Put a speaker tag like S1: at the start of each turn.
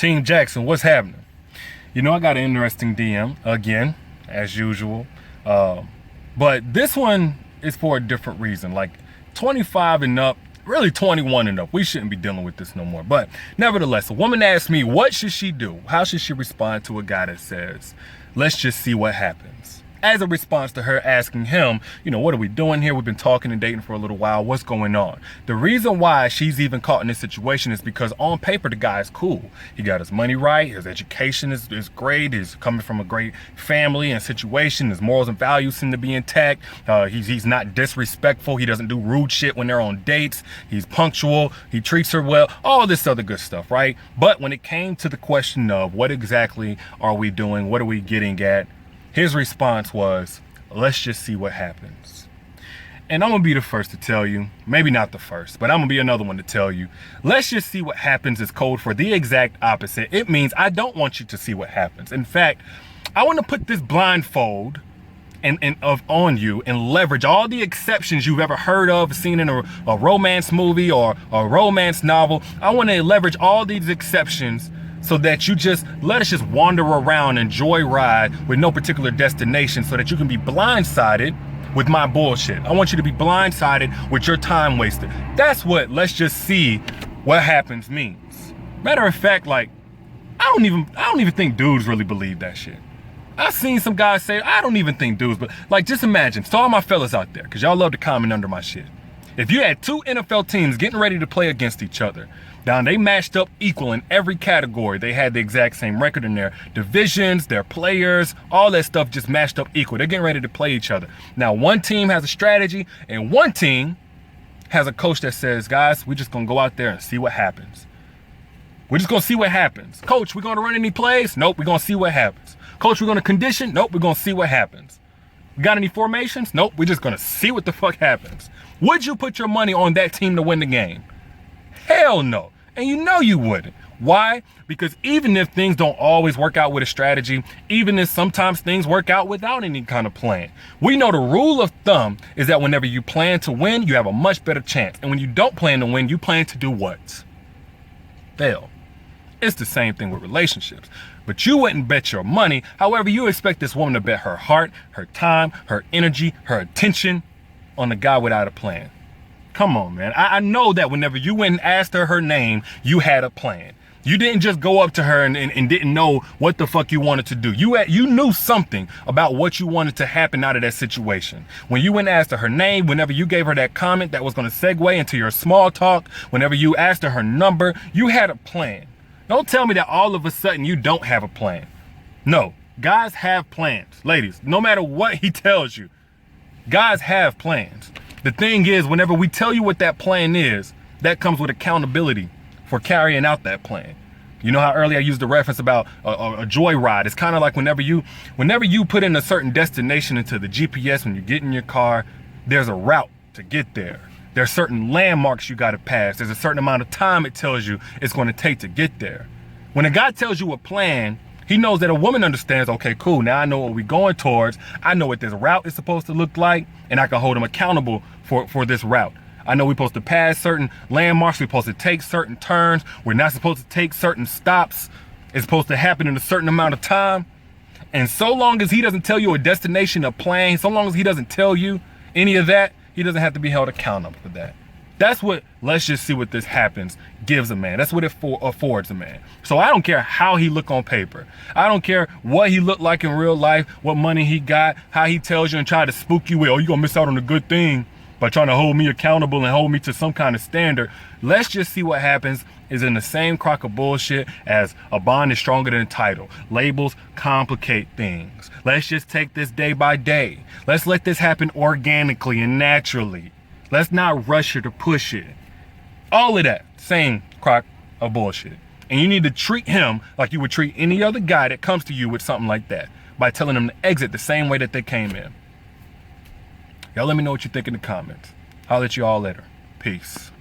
S1: Team Jackson, what's happening? You know, I got an interesting DM again, as usual. But this one is for a different reason. Like 25 and up, really 21 and up. We shouldn't be dealing with this no more. But nevertheless, a woman asked me, what should she do? How should she respond to a guy that says, let's just see what happens? As a response to her asking him, you know, what are we doing here? We've been talking and dating for a little while. What's going on? The reason why she's even caught in this situation is because on paper, the guy is cool. He got his money right. His education is great. He's coming from a great family and situation. His morals and values seem to be intact. He's not disrespectful. He doesn't do rude shit when they're on dates. He's punctual. He treats her well. All this other good stuff, right? But when it came to the question of what exactly are we doing? What are we getting at? His response was, let's just see what happens. And I'm gonna be the first to tell you, maybe not the first, but I'm gonna be another one to tell you, let's just see what happens is code for the exact opposite. It means I don't want you to see what happens. In fact, I wanna put this blindfold on you and leverage all the exceptions you've ever heard of, seen in a romance movie or a romance novel. I wanna leverage all these exceptions so that you just let us just wander around and joyride with no particular destination so that you can be blindsided with my bullshit. I want you to be blindsided with your time wasted. That's what let's just see what happens means. Matter of fact, like, I don't even think dudes really believe that shit. I've seen some guys say, I don't even think dudes, but like, just imagine, so all my fellas out there, cause y'all love to comment under my shit. If you had two NFL teams getting ready to play against each other, now they matched up equal in every category. They had the exact same record in their divisions, their players, all that stuff just matched up equal. They're getting ready to play each other. Now one team has a strategy and one team has a coach that says, guys, we're just gonna go out there and see what happens. We're just gonna see what happens. Coach, we're gonna run any plays? Nope, we're gonna see what happens. Coach, we're gonna condition? Nope, we're gonna see what happens. We got any formations? Nope, we're just gonna see what the fuck happens. Would you put your money on that team to win the game? Hell no. And you know you wouldn't. Why? Because even if things don't always work out with a strategy, even if sometimes things work out without any kind of plan, we know the rule of thumb is that whenever you plan to win, you have a much better chance. And when you don't plan to win, you plan to do what? Fail. It's the same thing with relationships. But you wouldn't bet your money. However, you expect this woman to bet her heart, her time, her energy, her attention on a guy without a plan. Come on, man. I know that whenever you went and asked her name, you had a plan. You didn't just go up to her and didn't know what the fuck you wanted to do. You knew something about what you wanted to happen out of that situation. When you went and asked her name, whenever you gave her that comment that was going to segue into your small talk, whenever you asked her number, you had a plan. Don't tell me that all of a sudden you don't have a plan. No, guys have plans. Ladies, no matter what he tells you, guys have plans. The thing is, whenever we tell you what that plan is, that comes with accountability for carrying out that plan. You know how earlier I used the reference about a joyride. It's kind of like whenever you put in a certain destination into the GPS, when you get in your car, there's a route to get there. There's certain landmarks you got to pass. There's a certain amount of time it tells you it's going to take to get there. When a guy tells you a plan, he knows that a woman understands, okay, cool, now I know what we're going towards. I know what this route is supposed to look like, and I can hold him accountable for this route. I know we're supposed to pass certain landmarks. We're supposed to take certain turns. We're not supposed to take certain stops. It's supposed to happen in a certain amount of time. And so long as he doesn't tell you a destination, a plan, so long as he doesn't tell you any of that, he doesn't have to be held accountable for that. That's what let's just see what this happens gives a man. That's what it affords a man. So I don't care how he look on paper. I don't care what he looked like in real life, what money he got, how he tells you and try to spook you with, oh, you're gonna miss out on a good thing by trying to hold me accountable and hold me to some kind of standard. Let's just see what happens is in the same crock of bullshit as a bond is stronger than a title. Labels complicate things. Let's just take this day by day. Let's let this happen organically and naturally. Let's not rush it or push it. All of that, same crock of bullshit. And you need to treat him like you would treat any other guy that comes to you with something like that, by telling them to exit the same way that they came in. Y'all let me know what you think in the comments. I'll let you all later. Peace.